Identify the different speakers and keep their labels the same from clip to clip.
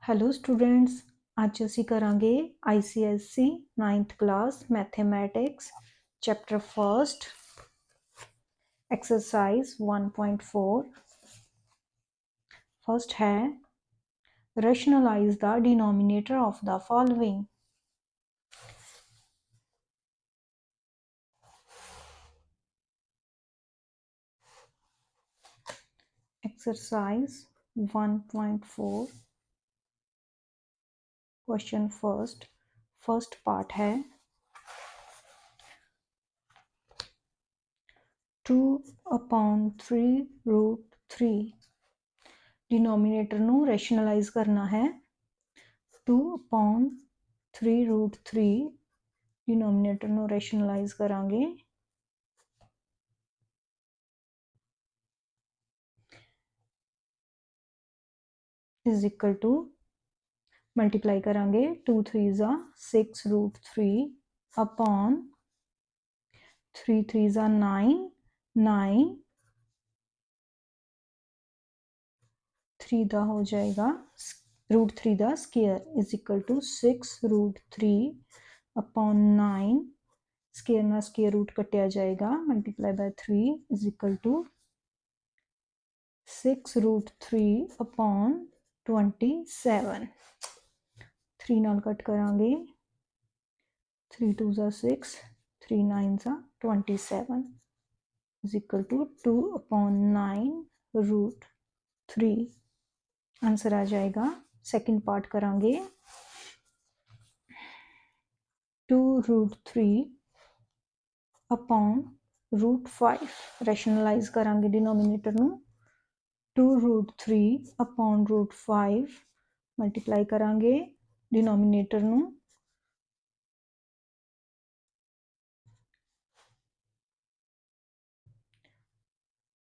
Speaker 1: Hello students, ਅੱਜ ਅਸੀਂ ਕਰਾਂਗੇ ICSE 9th class mathematics chapter first exercise 1.4। First है rationalise the denominator of the following. Exercise 1.4 question first part है 2/3√3। Denominator नू rationalise करना है। 2/3√3 डिनोमिनेटर नू रैशनलाइज करांगे। इज इक्वल टू मल्टीप्लाई करांगे 2 3 ज़ा 6√3 अपॉन 3 3 ज़ा 9 9 3 दा हो जाएगा √3 दा square is equal to 6√3 upon 9 square ना स्केयर रूट कटिया जाएगा multiply by 3 is equal to 6√3 upon 27। 3 नाल कट करांगे 3 2 ज़ा 6 3 9 ज़ा 27 इज इक्वल टू 2/9√3। आंसर आ जाएगा। सेकंड पार्ट करांगे 2√3 अपॉन √5। रैशनलाइज करांगे डिनोमिनेटर नू 2√3 अपॉन √5 मल्टीप्लाई करांगे डिनोमिनेटर नू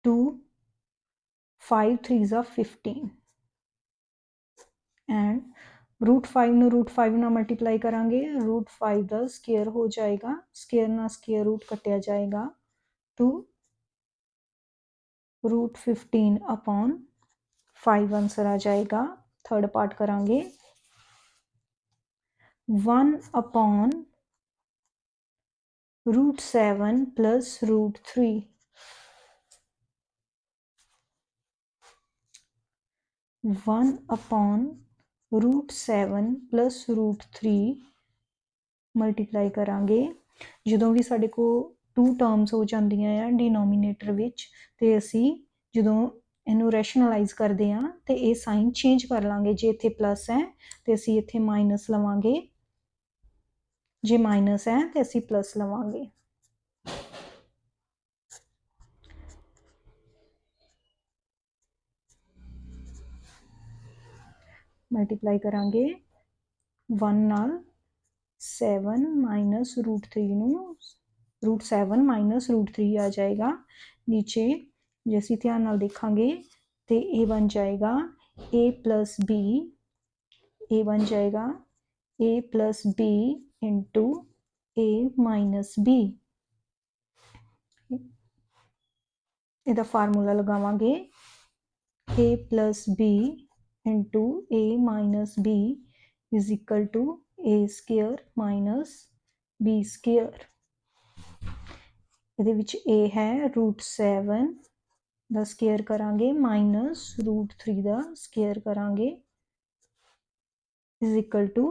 Speaker 1: 2 5 3 ज़ा 15 एंड √5 नू √5 ना मल्टीप्लाई करांगे √5 दा स्केयर हो जाएगा स्केयर ना स्केयर रूट कटिया जाएगा टू √15 अपॉन 5 आंसर आ जाएगा। थर्ड पार्ट करांगे 1/√7 प्लस √3। 1/√7 प्लस √3 ਮਲਟੀਪਲਾਈ ਕਰਾਂਗੇ। ਜਦੋਂ ਵੀ ਸਾਡੇ ਕੋਲ 2 ਟਰਮਸ ਹੋ ਜਾਂਦੀਆਂ ਆ ਡਿਨੋਮੀਨੇਟਰ ਵਿੱਚ ਤੇ ਅਸੀਂ ਜਦੋਂ ਇਹਨੂੰ ਰੈਸ਼ਨਲਾਈਜ਼ ਕਰਦੇ ਆ ਤੇ ਇਹ ਸਾਈਨ ਚੇਂਜ ਕਰ ਲਾਂਗੇ। ਜੇ ਇੱਥੇ ਪਲੱਸ ਹੈ ਤੇ ਅਸੀਂ ਇੱਥੇ ਮਾਈਨਸ ਲਵਾਂਗੇ, ਜੇ ਮਾਈਨਸ ਹੈ ਤੇ ਅਸੀਂ ਪਲੱਸ ਲਵਾਂਗੇ। ਮਲਟੀਪਲਾਈ ਕਰਾਂਗੇ 1 ਨਾਲ 7 माइनस √3 ਨੂੰ √7 माइनस √3 आ जाएगा। नीचे ਜੇ ਅਸੀਂ ਧਿਆਨ ਨਾਲ ਦੇਖਾਂਗੇ ਤੇ ਇਹ ਬਣ ਜਾਏਗਾ a प्लस b। ਇਹ ਬਣ ਜਾਏਗਾ a plus b into a minus b। ਇਹਦਾ ਫਾਰਮੂਲਾ ਲਗਾਵਾਂਗੇ a plus b into a minus b is equal to a square minus b square. ਇਹਦੇ ਵਿੱਚ a ਹੈ √7 ਦਾ ਸਕੇਅਰ ਕਰਾਂਗੇ ਮਾਈਨਸ √3 ਦਾ ਸਕੇਅਰ ਕਰਾਂਗੇ is equal to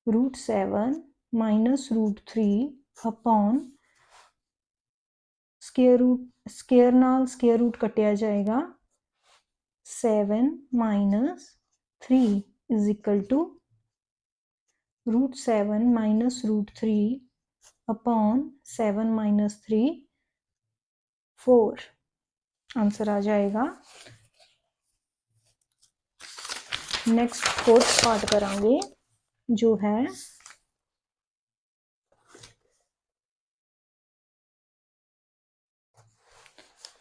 Speaker 1: √7 minus √3 upon square ਨਾਲ ਸਕੇਅਰ रूट कटिया जाएगा 7 minus 3 is equal to √7 minus √3 upon 7 minus 3 4 answer आ जाएगा। नेक्स्ट फोर्थ पार्ट करांगे जो है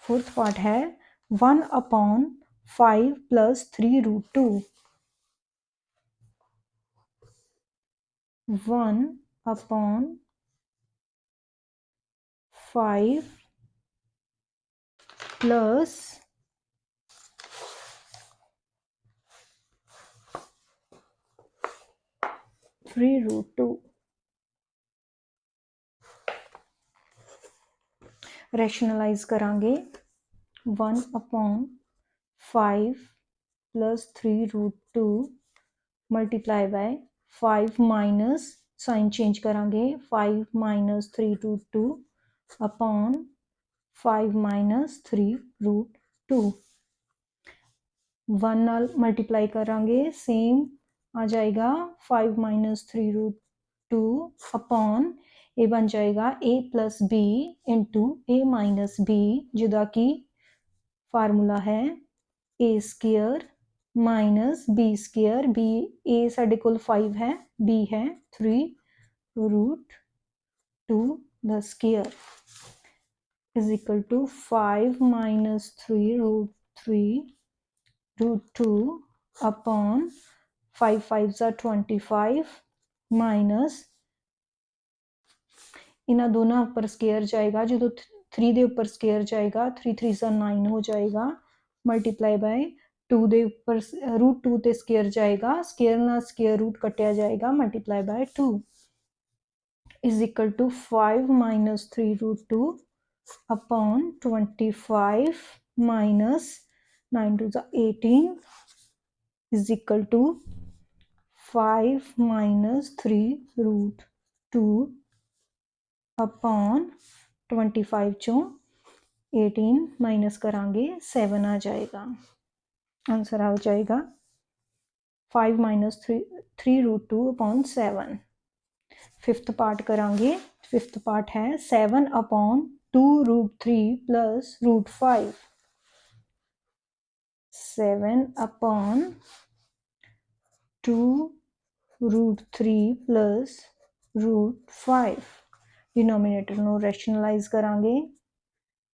Speaker 1: फोर्थ पार्ट है 1/5 प्लस 3√2। 1/5 प्लस 3√2। रैशनलाइज करांगे 1/5 plus 3√2 multiply by 5 minus sign change करांगे 5 माइनस 3√2 अपॉन 5 माइनस 3√2 1 नाल मल्टीप्लाई करांगे सेम आ जाएगा 5 माइनस 3√2 अपॉन ये बन जाएगा a plus b into a minus b जिदा कि फार्मूला है a square minus b square b a साढ़े कोल 5 है b है 3√2 the square is equal to 5 minus 3√3√2 upon 5 5 25 minus इन्हों दोनों उपर स्केयर जाएगा जो 3 के उपर स्केयर जाएगा 3 3 9 हो जाएगा मल्टीप्लाई बाय 2 के उपर √2 ते स्केयर जाएगा स्केयर ना स्केयर रूट कटिया जाएगा multiply by 2 is equal to 5 minus 3√2 upon 25 minus 9 to 18 is equal to 5 minus 3√2 upon 25 चों 18 माइनस करांगे 7 आ जाएगा आंसर आ जाएगा 5 माइनस 3√2 अपॉन 7 फिफ्थ पार्ट करांगे फिफ्थ पार्ट है 7 upon 2√3 plus √5 7 upon 2√3 plus √5 denominator ਨੂੰ ਰੈਸ਼ਨਲਾਈਜ਼ ਕਰਾਂਗੇ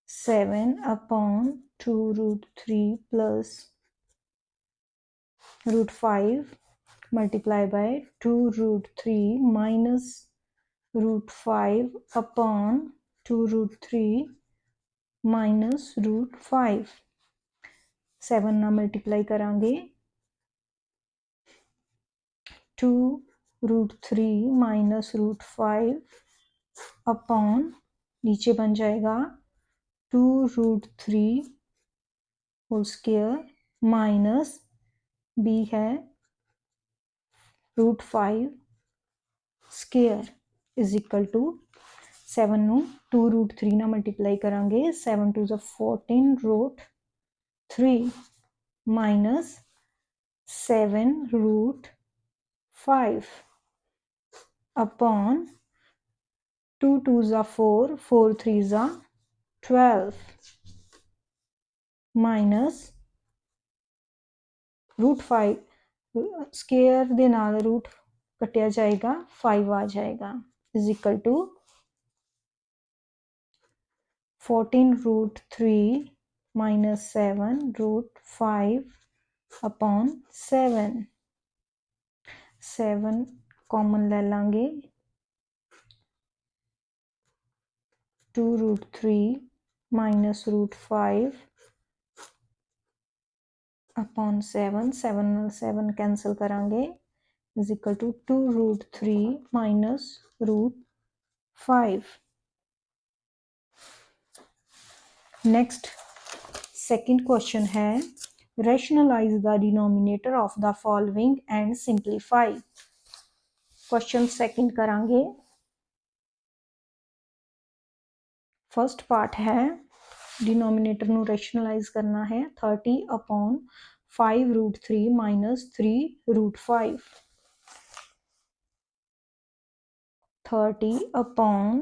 Speaker 1: 7 upon 2√3 plus √5 multiply by 2√3 minus √5 upon 2√3 minus √5 7 ना मल्टीप्लाई करांगे 2√3 माइनस √5 अपॉन नीचे बन जाएगा 2√3 होल स्क्वायर माइनस बी है √5 स्क्वायर इज इक्वल टू 7 ਨੂੰ 2√3 ਨਾਲ ਮਲਟੀਪਲਾਈ ਕਰਾਂਗੇ 7 2 14√3 ਮਾਈਨਸ 7√5 अपॉन 2 2 4 4 3 12 माइनस √5 स्केयर ਦੇ ਨਾਲ रूट कटिया जाएगा 5 आ जाएगा is equal to 14√3 minus 7√5 upon 7 7 common ले लांगे 2√3 माइनस √5 अपॉन 7 7 7 कैंसल करांगे is equal to 2√3 minus √5 next second question है rationalise the denominator of the following and simplify question second करांगे फर्स्ट पार्ट है डिनोमिनेटर ਨੂੰ रैशनलाइज करना है 30 upon 5√3 minus 3√5 30 upon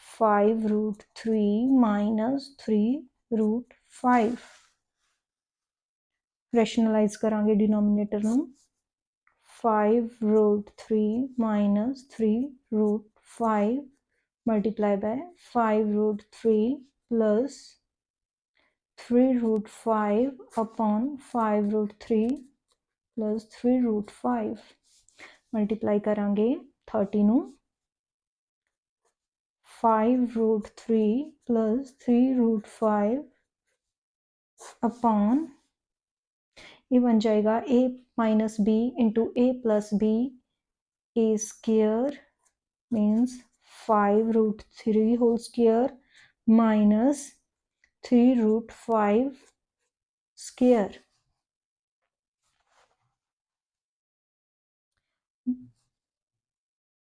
Speaker 1: 5√3 minus 3√5 rationalise करांगे डिनोमिनेटर ਨੂੰ 5√3 minus 3√5 multiply by 5√3 plus 3√5 upon 5√3 plus 3√5 multiply करांगे 30 ਨੂੰ 5√3 plus 3√5 upon ये बन जाएगा a minus b into a plus b a square means 5 root 3 whole square minus 3 root 5 square.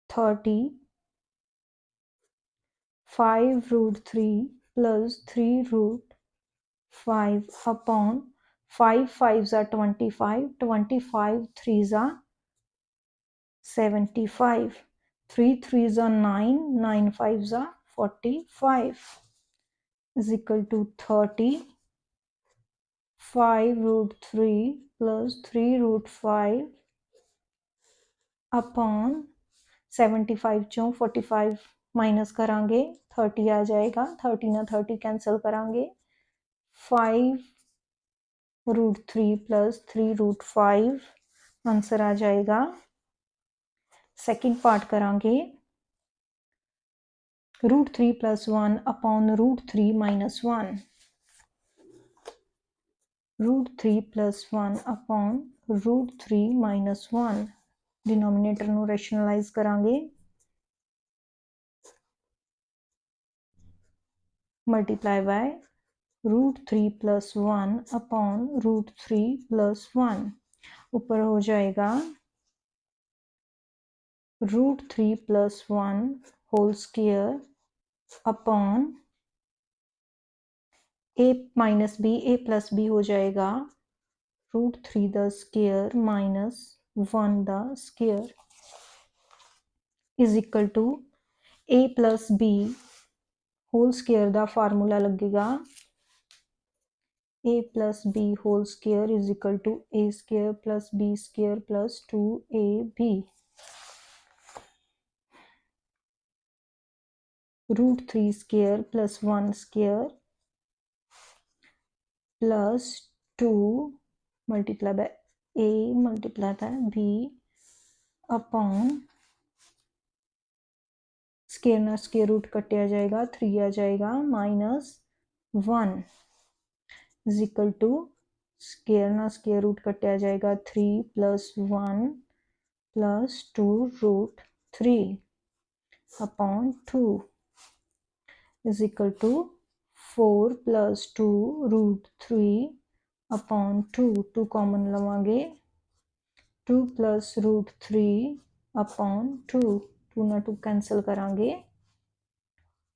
Speaker 1: 30 5 root 3 plus 3 root 5 upon 5 5s are 25, 25 3s are 75, 3 3s are 9, 9 5s are 45 is equal to 30 5 root 3 plus 3 root 5 upon 75 चों 45 minus करांगे 30 आ जाएगा 30 ना 30 cancel करांगे 5 root 3 plus 3 root 5 answer आ जाएगा second part करांगे root 3 plus 1 upon root 3 minus 1 root 3 plus 1 upon root 3 minus 1 denominator ਨੂੰ rationalise ਕਰਾਂਗੇ multiply by root 3 plus 1 upon root 3 plus 1 ऊपर हो जाएगा root 3 plus 1 whole square upon a minus b a plus b हो जाएगा root 3 the square minus 1 द square is equal to a plus b whole square दा formula लगेगा a plus b whole square is equal to a square plus b square plus 2ab root 3 square plus 1 square plus 2 multiply by a multiply by b upon square ना square root कटिया जाएगा 3 आ जाएगा minus 1 is equal to square ना square root कटिया जाएगा 3 plus 1 plus 2 root 3 upon 2 is equal to 4 plus 2 root 3 upon 2 2 common लवांगे 2 plus root 3 upon 2 2 ना 2 cancel करांगे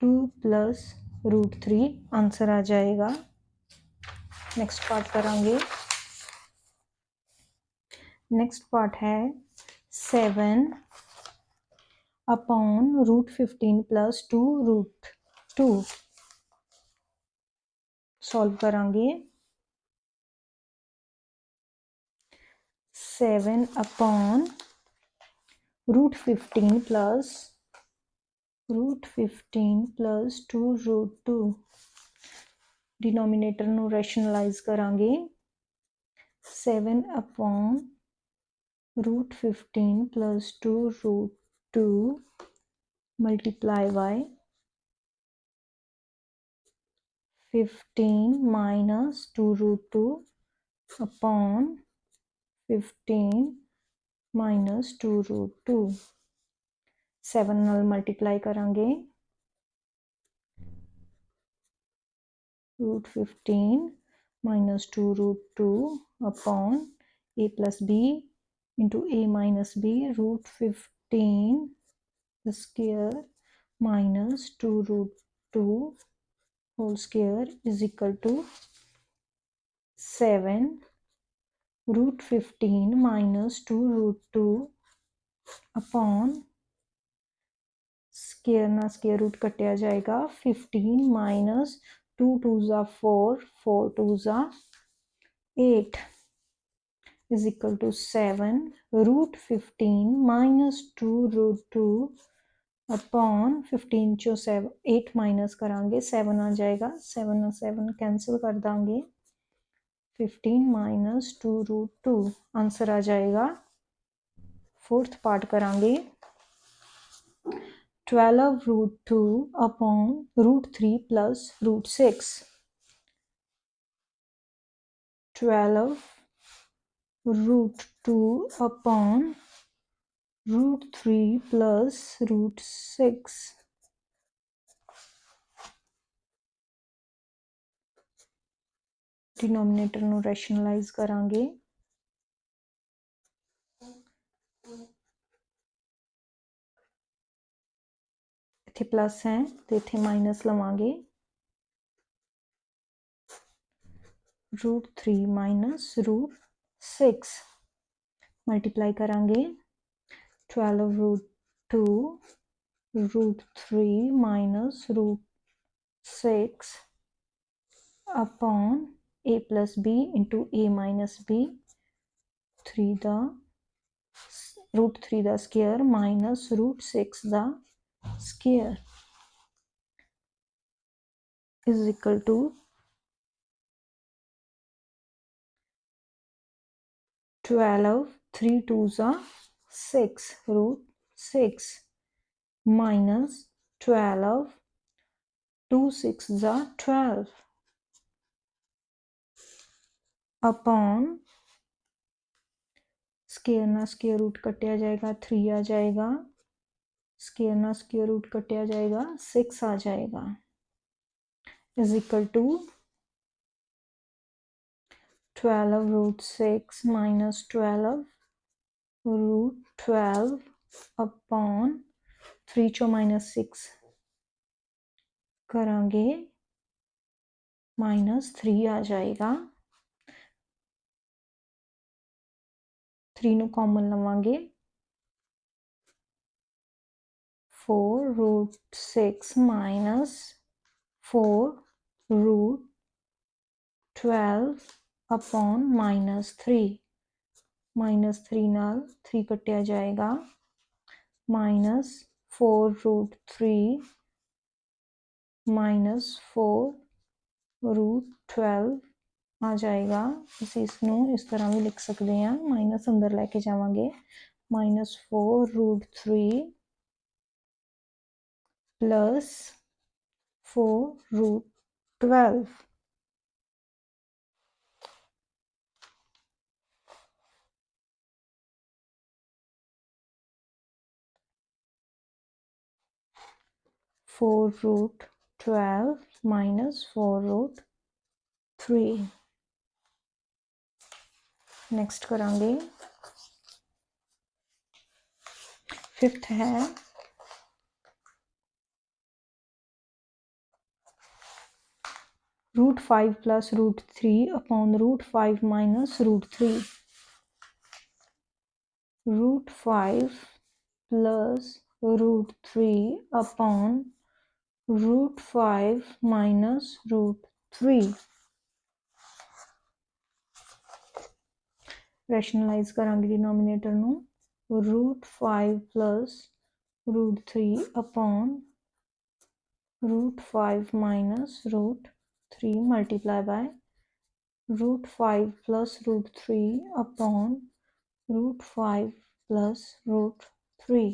Speaker 1: 2 plus root 3 आंसर आ जाएगा नेक्स्ट पार्ट करांगे नेक्स्ट पार्ट है 7 upon root 15 plus 2 root 2 solve करांगे 7 upon root 15 plus root 15 plus 2 root 2 denominator ਨੂੰ rationalise ਕਰਾਂਗੇ 7 upon root 15 plus 2 root 2 multiply by 15 minus 2 root 2 upon 15 minus 2 root 2 7 ਨਾਲ multiply ਕਰਾਂਗੇ root 15 minus 2 root 2 upon a plus b into a minus b root 15 the square minus 2 root 2 whole square is equal to 7 root 15 minus 2 root 2 upon square ना square root कटिया जाएगा 15 minus 2 2s are 4 4 2s are 8 is equal to 7 root 15 minus 2 root 2 upon 15 चो 7 8 minus करांगे 7 आ जाएगा 7 ना 7 cancel कर देंगे 15 minus 2 root 2 answer आ जाएगा फोर्थ पार्ट करांगे 12 root 2 upon root 3 plus root 6 12 root 2 upon root 3 plus root 6 denominator ਨੂੰ ਰੈਸ਼ਨਲਾਈਜ਼ ਕਰਾਂਗੇ। ਇੱਥੇ ਪਲੱਸ ਹੈ ਤੇ ਇੱਥੇ ਮਾਈਨਸ ਲਵਾਂਗੇ। रूट 3 माइनस रूट 6 मल्टीप्लाई करांगे 12 root 2 root 3 minus root 6 upon a plus b into a minus b 3 दा रूट 3 दा स्केयर माइनस रूट 6 दा square is equal to 12 3 2s are 6 root 6 minus 12 2 6s are 12 upon square ना square root कटिया जाएगा 3 आ जाएगा square ना square root कटिया जाएगा 6 आ जाएगा is equal to 12 root 6 minus 12 root 12 upon 3 चो माइनस 6 करांगे माइनस 3 आ जाएगा 3 ਨੂੰ कॉमन लवांगे 4 root 6 minus 4 root 12 upon minus 3 minus 3 नाल 3 कटिया जाएगा माइनस 4 रूट 3 माइनस 4 रूट 12 आ जाएगा ਅਸੀਂ ਇਸ ਨੂੰ ਇਸ ਤਰ੍ਹਾਂ ਵੀ ਲਿਖ ਸਕਦੇ ਹਾਂ ਮਾਈਨਸ ਅੰਦਰ ਲੈ ਕੇ ਜਾਵਾਂਗੇ minus 4 root 3 plus 4 root 12 4 root 12 minus 4 root 3 next करांगे फिफ्थ है root 5 plus root 3 upon root 5 minus root 3 root 5 plus root 3 upon root 5 minus root 3 rationalise करांगे डिनोमिनेटर नु root 5 plus root 3 upon root 5 minus root 3 multiply by root 5 plus root 3 upon root 5 plus root 3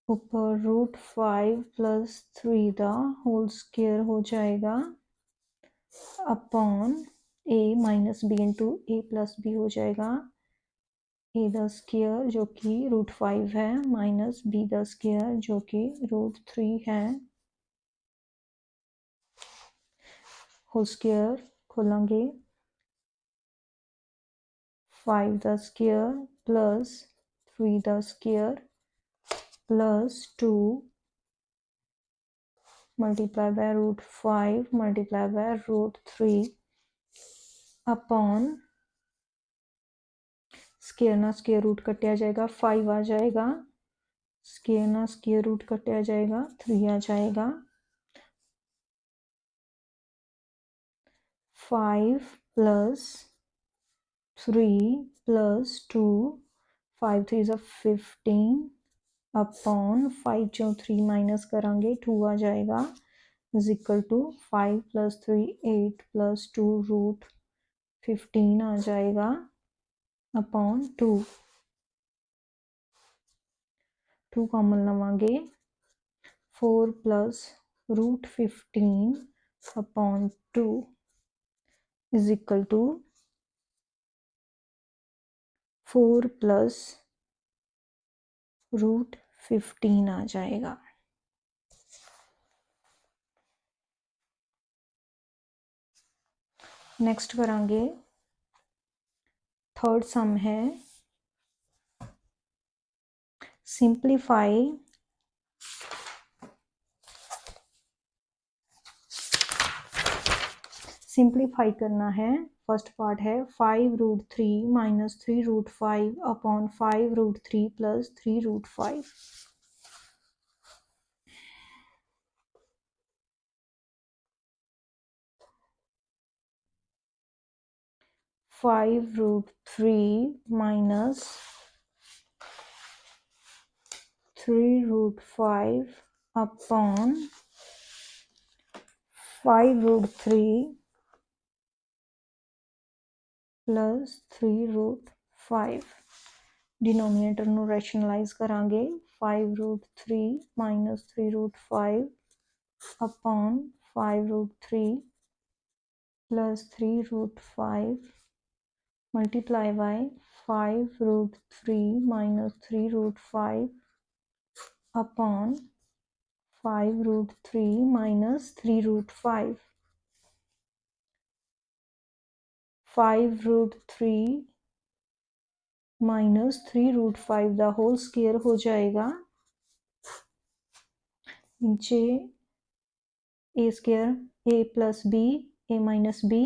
Speaker 1: ऊपर root 5 plus 3 का whole square हो जाएगा upon a minus b into a plus b हो जाएगा ए का square जो कि रूट 5 है माइनस बी का स्क्वायर जो कि रूट 3 है होल स्क्वायर खोलेंगे 5 का स्क्वायर प्लस 3 का square plus 2 multiply by root 5 multiply by root 3 upon square ना स्क्वायर रूट कटिया जाएगा 5 आ जाएगा स्क्वायर ना स्क्वायर रूट कटिया जाएगा 3 आ जाएगा 5 प्लस 3 प्लस 2 5 3 is 15 अपॉन 5 जो 3 माइनस करांगे 2 आ जाएगा is equal to 5 plus 3 8 plus 2 root 15 आ जाएगा अपॉन 2 2 कॉमन लवांगे 4 plus root 15 upon 2 is equal to 4 plus √15 आ जाएगा। नेक्स्ट करांगे, थर्ड सम है सिंप्लीफाई करना है। फर्स्ट पार्ट है 5√3 minus 3√5 upon 5√3 plus 3√5। 5√3 minus 3√5 upon 5√3 plus 3√5। Denominator ਨੂੰ ਰੈਸ਼ਨਲਾਈਜ਼ ਕਰਾਂਗੇ। 5√3 minus 3√5 upon 5√3 plus 3√5 multiply by 5√3 minus 3√5 upon 5√3 minus 3√5। 5√3 minus 3√5 का होल स्केयर हो जाएगा। नीचे ए स्केयर ए प्लस बी ए माइनस बी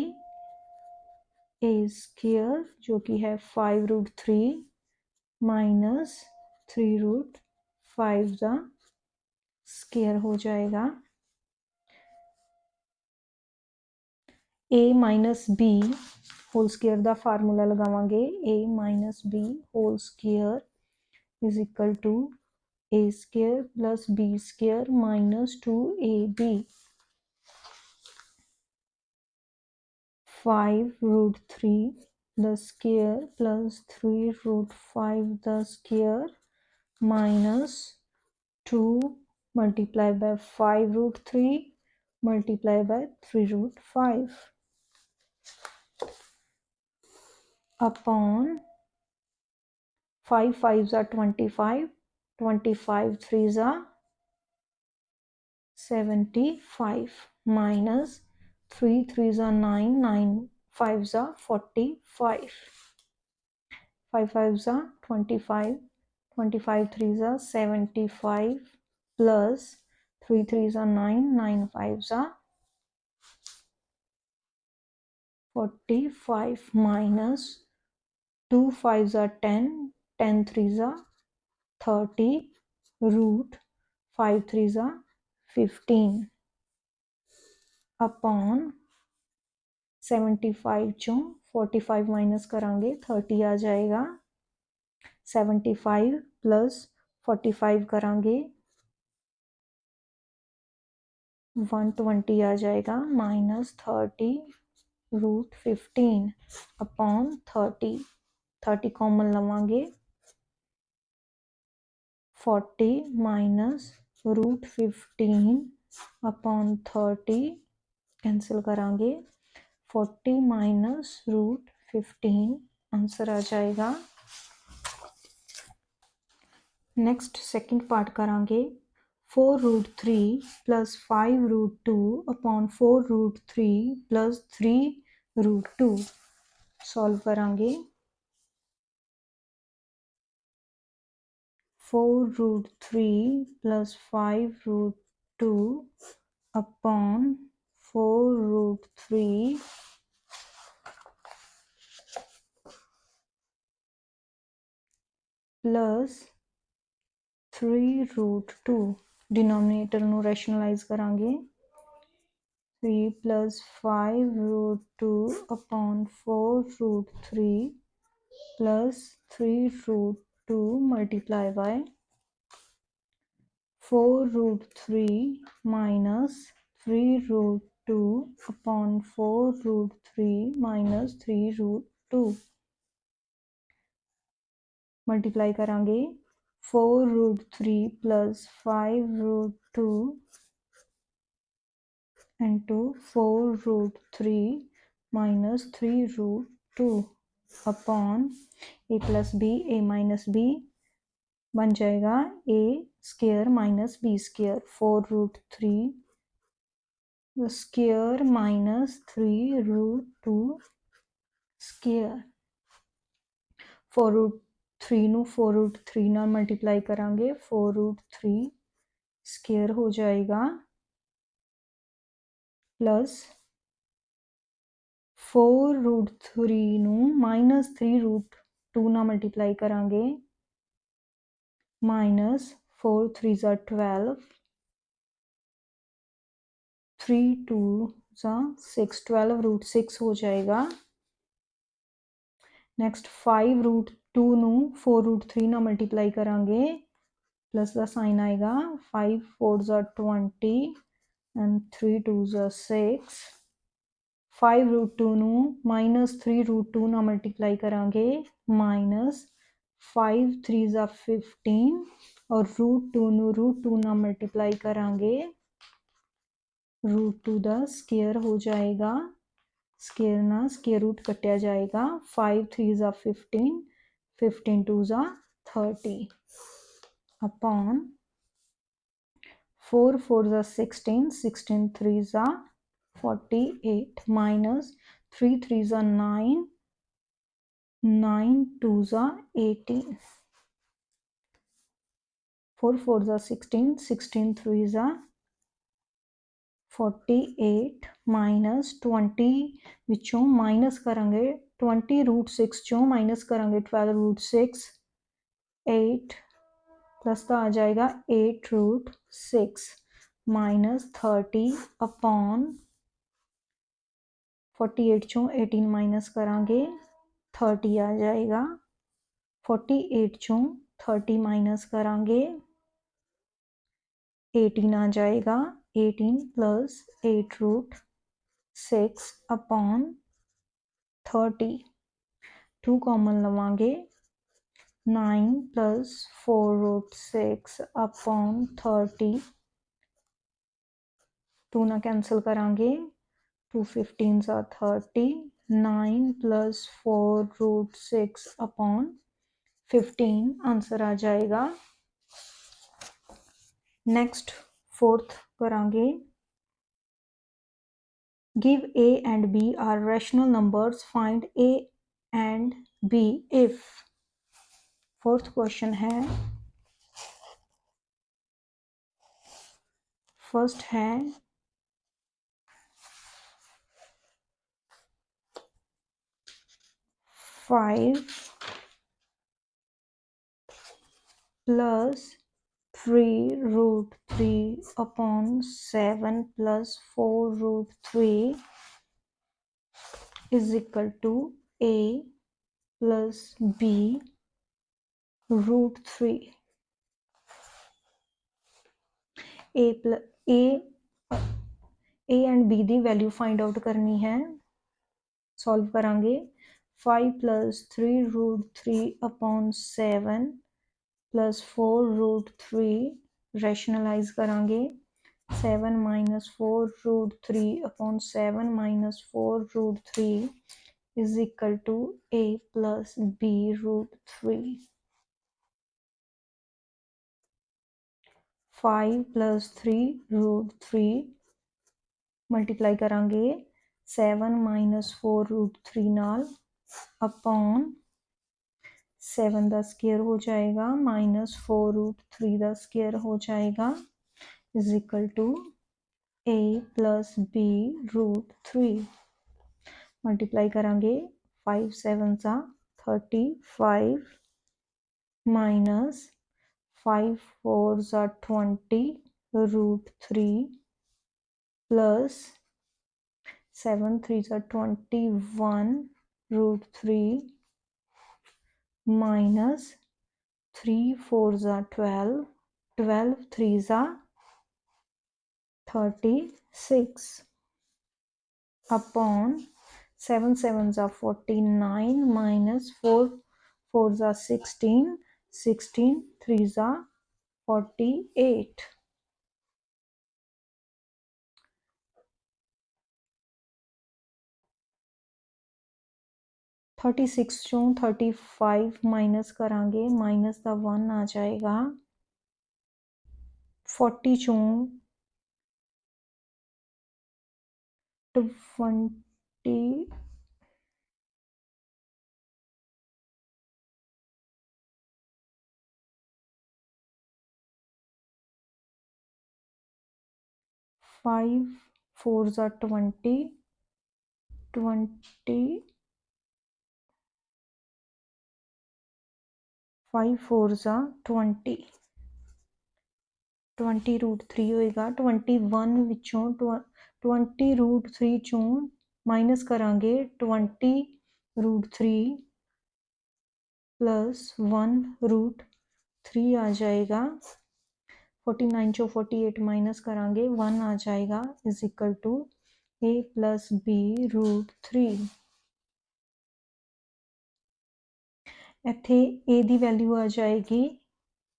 Speaker 1: ए स्केयर जो कि है 5√3 माइनस 3√5 का स्केयर हो जाएगा। A minus b whole square का फार्मूला लगावांगे। A minus b whole square is equal to a square plus b square minus 2ab। 5√3 the square plus 3√5 the square minus 2 multiplied by 5√3 multiplied by 3√5 upon 5 5s are 25, 25 3s are 75 minus 3 3s are 9, 9 5s are 45, 5 5s are 25, 25 3s are 75 plus 3 3s are 9, 9 5s are 45 minus 2 5s are 10, 10 3s are 30 root 5 3s are 15 upon 75 चों 45 minus करांगे 30 आ जाएगा। 75 plus 45 करांगे 120 आ जाएगा minus 30 √15 upon 30 30 common लवांगे 40 minus √15 upon 30 cancel करांगे 40 minus √15 answer आ जाएगा। नेक्स्ट सेकंड पार्ट करांगे 4√3 प्लस 5√2 अपॉन 4√3 प्लस 3√2 सॉल्व करांगे। 4√3 प्लस 5√2 अपॉन 4√3 प्लस 3√2 डिनोमिनेटर ਨੂੰ ਰੈਸ਼ਨਲਾਈਜ਼ ਕਰਾਂਗੇ। 3 plus 5√2 upon 4√3 plus 3√2 multiply by 4√3 minus 3√2 upon 4√3 minus 3√2 multiply करांगे 4√3 plus 5√2 into 4√3 minus 3√2 upon a plus b a minus b बन जाएगा a square minus b square, 4√3 square minus 3√2 square. 4√3 ਨੂੰ 4√3 ਨਾਲ multiply ਕਰਾਂਗੇ, 4√3 square हो जाएगा प्लस 4√3 ਨੂੰ माइनस 3√2 ਨਾਲ ਮਲਟੀਪਲਾਈ ਕਰਾਂਗੇ, माइनस 4 3 ज़ा 12, 3 2 ज़ा 6, 12√6 हो जाएगा। नैक्सट 5√2 ਨੂੰ 4√3 ਨਾਲ ਮਲਟੀਪਲਾਈ ਕਰਾਂਗੇ, प्लस का साइन आएगा, 5 4 ज़ा 20 एंड 3 2 ज़ा 6। 5√2 ਨੂੰ माइनस 3√2 ਨਾਲ मल्टीप्लाई करांगे, माइनस 5 3 ज़ा 15 और √2 ਨੂੰ √2 ਨਾਲ मल्टीप्लाई करांगे, √2 ਦਾ स्क्वायर हो जाएगा, स्क्वायर ना स्क्वायर रूट कटिया जाएगा, 5 3 ज़ा 15, 15 2 ज़ा 30 अपॉन 4 4 ज़ा 16, 16 3 ज़ा 48 माइनस 3 3 ज़ा 9, 9 2 ज़ा 18, 4 4 ज़ा 16, 16 3 ज़ा 48 माइनस 20 विचों माइनस करांगे, 20√6 चों माइनस करांगे 12√6, 8 प्लस का आ जाएगा 8√6 माइनस 30 अपॉन 48 चों 18 माइनस करांगे, 30 आ जाएगा, 48 चों 30 माइनस करांगे, 18 आ जाएगा, 18 प्लस 8√6 अपॉन 30, 2 कॉमन लवांगे, 9 प्लस 4√6 अपॉन 30, 2 ना कैंसल करांगे, 2 15 ज़ा 30, 9 प्लस 4√6 अपॉन 15 आंसर आ जाएगा। नेक्स्ट फोर्थ करांगे, give a and b are rational numbers, find a and b if। Fourth question है, फर्स्ट है 5 plus 3√3 upon 7 plus 4√3 is equal to a plus b √3। A and b की value find out करनी है, solve करांगे, 5 plus 3√3 upon 7 plus 4√3 rationalise करांगे, 7 minus 4√3 upon 7 minus 4√3 is equal to a plus b √3। 5 plus 3√3 multiply करांगे 7 minus 4√3 नाल upon 7 का square हो जाएगा माइनस 4√3 का स्क्वायर हो जाएगा is equal to a plus b √3। Multiply करांगे 5 7 सा 35 माइनस 5 4 सा 20 √3 प्लस 7 3 सा 21 √3 माइनस 3 4 ज़ा 12, 12 3 ज़ा 36 अपॉन 7 7 ज़ा 49 माइनस 4 4 ज़ा 16, 16 3 ज़ा 48। 36 चों 35 माइनस करांगे माइनस का 1 आ जाएगा 40 चों 20 5 4 are 20 5 4 are 20 20 रूट 3 होएगा 21 विचों 20 रूट 3 चों माइनस करांगे 20 रूट 3 प्लस 1 रूट 3 आ जाएगा 49 चो 48 माइनस करांगे 1 आ जाएगा is equal to a plus b root 3 इत्थे a की वैल्यू आ जाएगी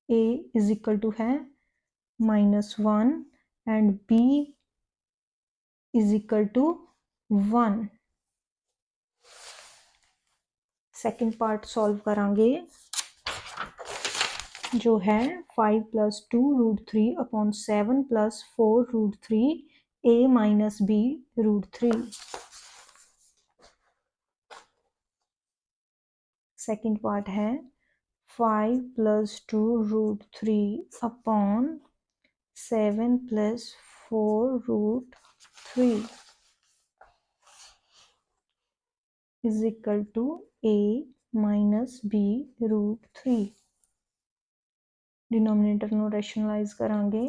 Speaker 1: a इज इक्वल टू है -1 and b is equal to 1 second part solve करांगे जो है 5 plus 2 root 3 upon 7 plus 4 root 3 a minus B root 3 second part है 5 plus 2 root 3 upon 7 plus 4 root 3 is equal to a minus B root 3 denominator ਨੂੰ rationalise करांगे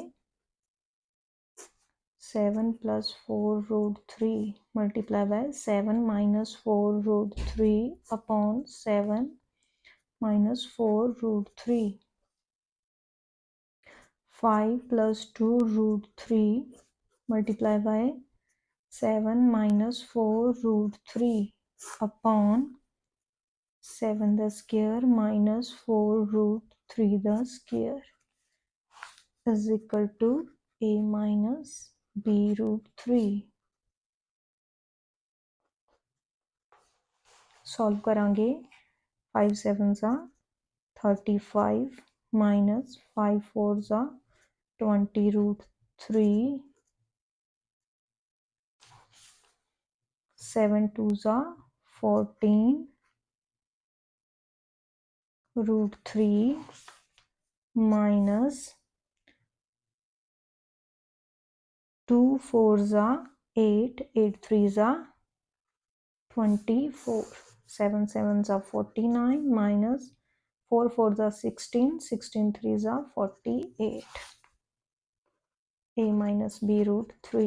Speaker 1: 7 plus 4 root 3 multiply by 7 minus 4 root 3 upon 7 minus 4 root 3 5 plus 2 root 3 multiply by 7 minus 4 root 3 upon 7 the square minus 4 root 3 the square is equal to a minus b root 3 solve करांगे 5 7 जा 35 minus 5 4 जा 20 root 3 7 2 जा 14 root 3 minus 2 4 जा 8 8 3 जा 24 7 7 जा 49 minus 4 4 जा 16 16 3 जा 48 a minus b root 3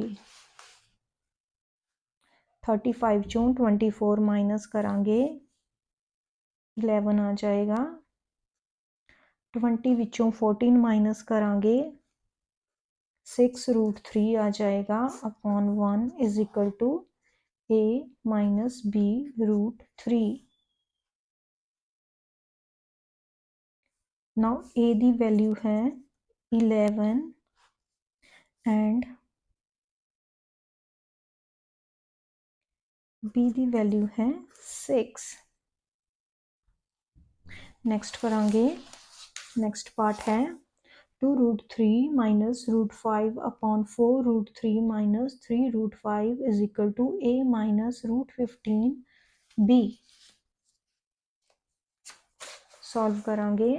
Speaker 1: 35 चों 24 माइनस करांगे 11 आ जाएगा 20 विचों 14 माइनस करांगे 6 रूट 3 आ जाएगा upon 1 is equal to a minus B root 3 now a की वैल्यू है 11 एंड b की वैल्यू है 6 नेक्स्ट करांगे नेक्स्ट पार्ट है 2 root 3 minus root 5 upon 4 root 3 minus 3 root 5 is equal to a minus root 15 b solve करांगे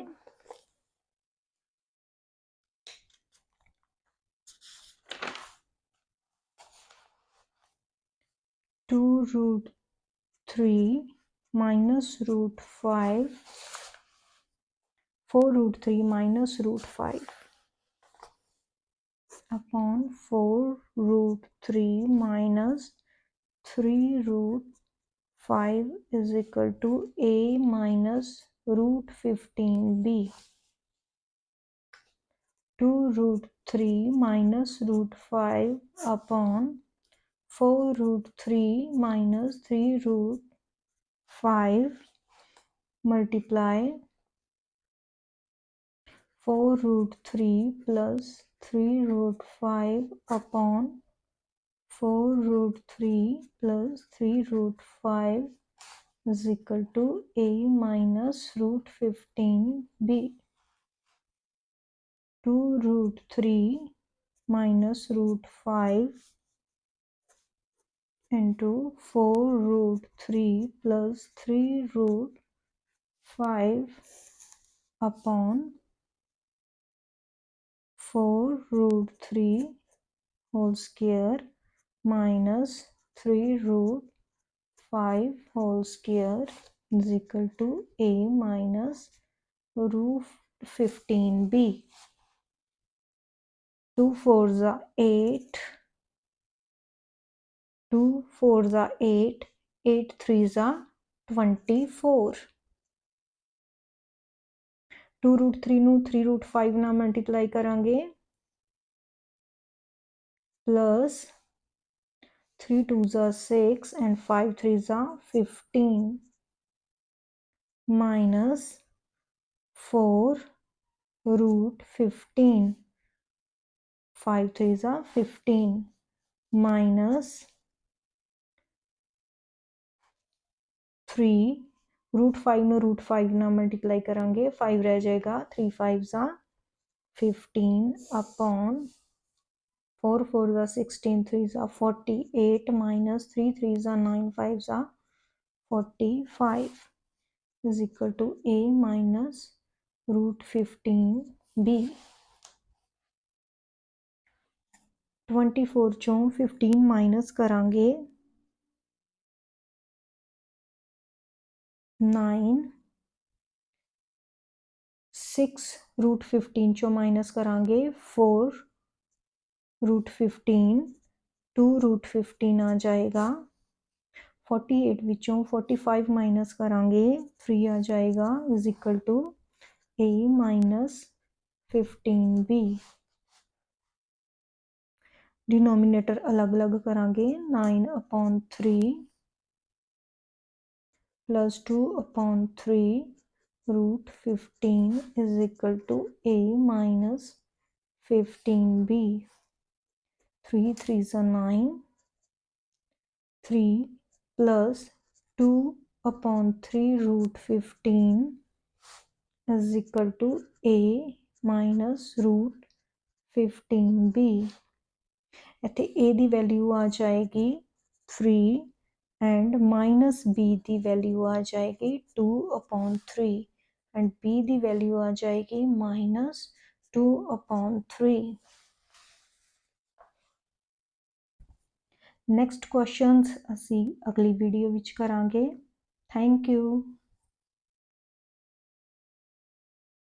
Speaker 1: 2 root 3 minus root 5 4 root 3 minus root 5 upon 4 root 3 minus 3 root 5 is equal to a minus root 15b 2 root 3 minus root 5 upon 4 root 3 minus 3 root 5 multiply 4 root 3 plus 3 root 5 upon 4 root 3 plus 3 root 5 is equal to a minus root 15b. 2 root 3 minus root 5 into 4 root 3 plus 3 root 5 upon 4 root 3 whole square minus 3 root 5 whole square is equal to a minus root 15b. 2 4s are 8, 2 4s are 8, 8 3s are 24. 2 root 3 ਨੂੰ 3 root 5 ਨਾਲ multiply ਕਰਾਂਗੇ plus 3 2s are 6 and 5 3s are 15 minus 4 root 15. 5 3s are 15 minus 3 root 5 ਨੂੰ root 5 ਨਾਲ multiply ਕਰਾਂਗੇ 5 ਰਹਿ ਜਾਏਗਾ 3 5s are 15 upon 4 4s are 16 3s are 48 minus 3 3s are 9 5s are 45 is equal to a minus root 15b. 24 ਚੋਂ 15 minus ਕਰਾਂਗੇ 9 6 root 15 ਚੋਂ minus ਕਰਾਂਗੇ 4 root 15 2 root 15 ਆ ਜਾਏਗਾ 48 ਵਿੱਚੋਂ 45 ਮਾਈਨਸ ਕਰਾਂਗੇ 3 ਆ ਜਾਏਗਾ is equal to a minus 15b. Denominator अलग अलग करांगे 9 upon 3 plus 2 upon 3 root 15 is equal to a minus 15b. 3 3s are 9, 3 plus 2 upon 3 root 15 is equal to a minus root 15b. ਇੱਥੇ a ਦੀ ਵੈਲਿਊ ਆ ਜਾਏਗੀ 3 and minus b the value ਆ ਜਾਏਗੀ 2 upon 3 and b the value ਆ ਜਾਏਗੀ minus 2 upon 3. Next questions ਅਸੀਂ ਅਗਲੀ video ਵਿੱਚ ਕਰਾਂਗੇ। Thank you.